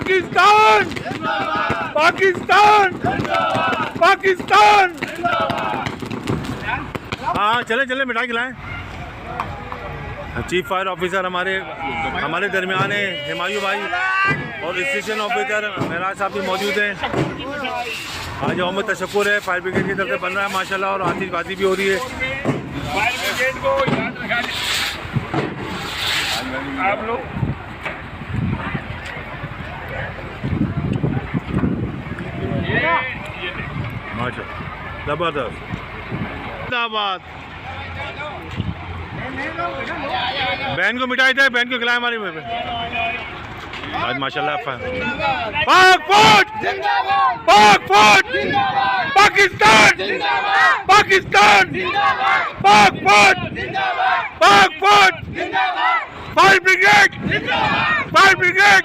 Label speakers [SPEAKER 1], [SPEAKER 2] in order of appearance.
[SPEAKER 1] पाकिस्तान पाकिस्तान पाकिस्तान। हाँ चले चले मिठाई खिलाएं। चीफ फायर ऑफिसर हमारे दरमियान है हिमायू भाई और स्टेशन ऑफिसर मेराज साहब भी मौजूद हैं। आज यौम तशक्कुर है, फायर ब्रिगेड की तरफ से बन रहा है माशाल्लाह और आतिशबाजी भी हो रही है।
[SPEAKER 2] फायर ब्रिगेड को याद रखा आप लोग।
[SPEAKER 1] माशाल्लाह जबरदस्त जिंदाबाद। बहन को मिठाई दे, बहन को खिलाए हमारी आज माशाल्लाह। पाक फौज पाक फौज पाकिस्तान पाकिस्तान पाक फौज फायर ब्रिगेड फायर ब्रिगेड